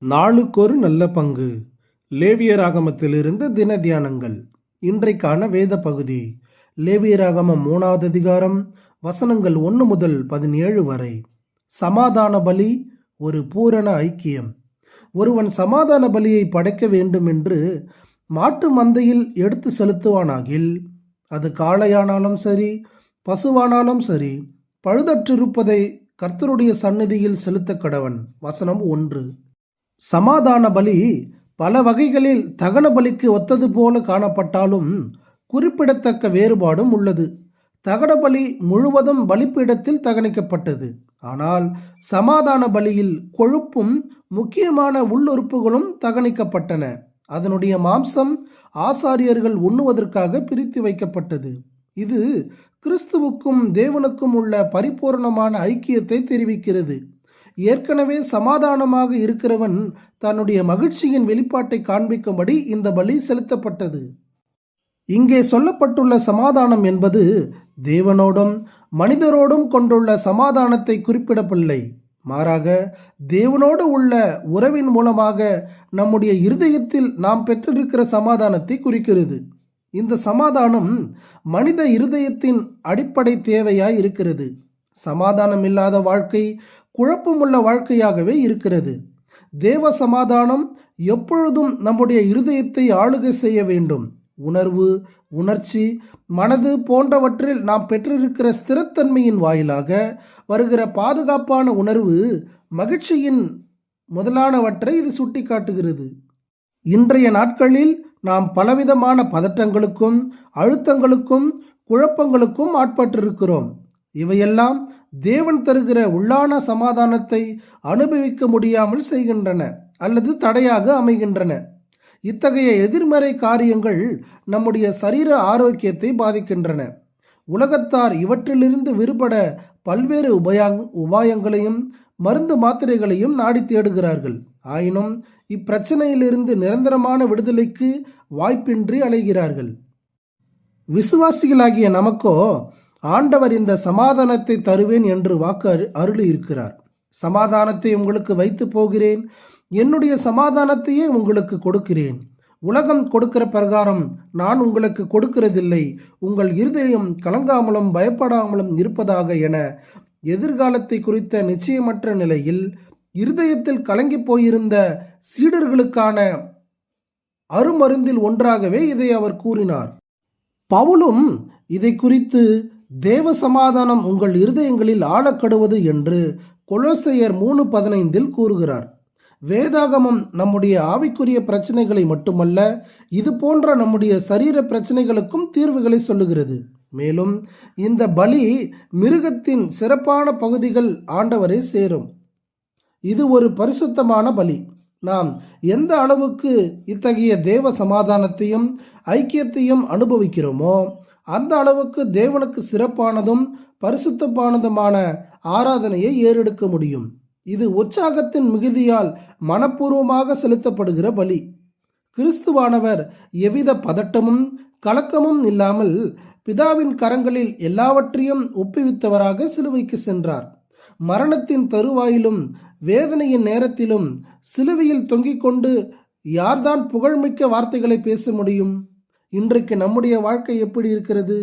நாளுக்கொரு நல்ல பங்கு. லேவியராகமத்திலிருந்து தின தியானங்கள். இன்றைக்கான வேத பகுதி லேவியராகமம் 3வது அதிகாரம், வசனங்கள் 1 முதல் 17 வரை. சமாதான பலி, ஒரு பூரண ஐக்கியம். ஒருவன் சமாதான பலியை படைக்க வேண்டும் என்று மாட்டு மந்தையில் எடுத்து செலுத்துவானாகில், அது காளையானாலும் சரி, பசுவானாலும் சரி, பழுதற்றிருப்பதை கர்த்தருடைய சந்நிதியில் செலுத்த கடவன். வசனம் 1. சமாதான பலி பல வகைகளில் தகன பலிக்கு ஒத்தது போல காணப்பட்டாலும் குறிப்பிடத்தக்க வேறுபாடும் உள்ளது. தகன பலி முழுவதும் பலிப்பீடத்தில் தகனிக்கப்பட்டது. ஆனால் சமாதான பலியில் கொழுப்பும் முக்கியமான உள்ளுறுப்புகளும் தகனிக்கப்பட்டன. அதனுடைய மாம்சம் ஆசாரியர்கள் உண்ணுவதற்காக பிரித்து வைக்கப்பட்டது. இது கிறிஸ்துவுக்கும் தேவனுக்கும் உள்ள பரிபூர்ணமான ஐக்கியத்தை தெரிவிக்கிறது. ஏற்கனவே சமாதானமாக இருக்கிறவன் தன்னுடைய மகிழ்ச்சியின் வெளிப்பாட்டை காண்பிக்கும்படி இந்த பலி செலுத்தப்பட்டது. இங்கே சொல்லப்பட்டுள்ள சமாதானம் என்பது தேவனோடும் மனிதரோடும் கொண்டுள்ள சமாதானத்தை குறிப்பிடவில்லை. மாறாக தேவனோடு உள்ள உறவின் மூலமாக நம்முடைய இருதயத்தில் நாம் பெற்றிருக்கிற சமாதானத்தை குறிக்கிறது. இந்த சமாதானம் மனித இருதயத்தின் அடிப்படை தேவையாய் இருக்கிறது. சமாதானம் இல்லாத வாழ்க்கை குழப்பமுள்ள வாழ்க்கையாகவே இருக்கிறது. தேவ சமாதானம் எப்பொழுதும் நம்முடைய இருதயத்தை ஆளுகை செய்ய வேண்டும். உணர்வு, உணர்ச்சி, மனது போன்றவற்றில் நாம் பெற்றிருக்கிற ஸ்திரத்தன்மையின் வாயிலாக வருகிற பாதுகாப்பான உணர்வு, மகிழ்ச்சியின் முதலானவற்றை இது சுட்டி காட்டுகிறது. இன்றைய நாட்களில் நாம் பலவிதமான பதட்டங்களுக்கும் அழுத்தங்களுக்கும் குழப்பங்களுக்கும் ஆட்பட்டிருக்கிறோம். இவையெல்லாம் தேவன் தருகிற உள்ளான சமாதானத்தை அனுபவிக்க முடியாமல் செய்கின்றன அல்லது தடையாக அமைகின்றன. இத்தகைய எதிர்மறை காரியங்கள் நம்முடைய சரீர ஆரோக்கியத்தை பாதிக்கின்றன. உலகத்தார் இவற்றிலிருந்து விடுபட பல்வேறு உபாயங்களையும் மருந்து மாத்திரைகளையும் நாடி தேடுகிறார்கள். ஆயினும் இப்பிரச்சனையிலிருந்து நிரந்தரமான விடுதலைக்கு வாய்ப்பின்றி அலைகிறார்கள். விசுவாசிகளாகிய நமக்கோ ஆண்டவர் இந்த சமாதானத்தை தருவேன் என்று வாக்கு அருளி இருக்கிறார். சமாதானத்தை உங்களுக்கு வைத்து போகிறேன், என்னுடைய சமாதானத்தையே உங்களுக்கு கொடுக்கிறேன். உலகம் கொடுக்கிற பிரகாரம் நான் உங்களுக்கு கொடுக்கிறதில்லை. உங்கள் இருதயம் கலங்காமலும் பயப்படாமலும் இருப்பதாக என எதிர்காலத்தை குறித்த நிச்சயமற்ற நிலையில் இருதயத்தில் கலங்கி போயிருந்த சீடர்களுக்கான அருமருந்தில் ஒன்றாகவே இதை அவர் கூறினார். பவுலும் இதை குறித்து தேவ சமாதானம் உங்கள் இருதயங்களில் ஆழக்கடுவது என்று கொலோசையர் 3:15 கூறுகிறார். வேதாகமம் நம்முடைய ஆவிக்குரிய பிரச்சனைகளை மட்டுமல்ல, இது போன்ற நம்முடைய சரீர பிரச்சனைகளுக்கும் தீர்வுகளை சொல்லுகிறது. மேலும் இந்த பலி மிருகத்தின் சிறப்பான பகுதிகள் ஆண்டவரை சேரும். இது ஒரு பரிசுத்தமான பலி. நாம் எந்த அளவுக்கு இத்தகைய தேவ சமாதானத்தையும் ஐக்கியத்தையும் அனுபவிக்கிறோமோ அந்த அளவுக்கு தேவனுக்கு சிறப்பானதும் பரிசுத்தமானதுமான ஆராதனையை ஏறெடுக்க முடியும். இது உற்சாகத்தின் மிகுதியால் மனப்பூர்வமாக செலுத்தப்படுகிற பலி. கிறிஸ்துவானவர் எவ்வித பதட்டமும் கலக்கமும் இல்லாமல் பிதாவின் கரங்களில் எல்லாவற்றையும் ஒப்புவித்தவராக சிலுவைக்கு சென்றார். மரணத்தின் தருவாயிலும் வேதனையின் நேரத்திலும் சிலுவையில் தொங்கிக் கொண்டு யார்தான் புகழ்மிக்க வார்த்தைகளை பேச முடியும்? இன்றைக்கு நம்முடைய வாழ்க்கை எப்படி இருக்கிறது?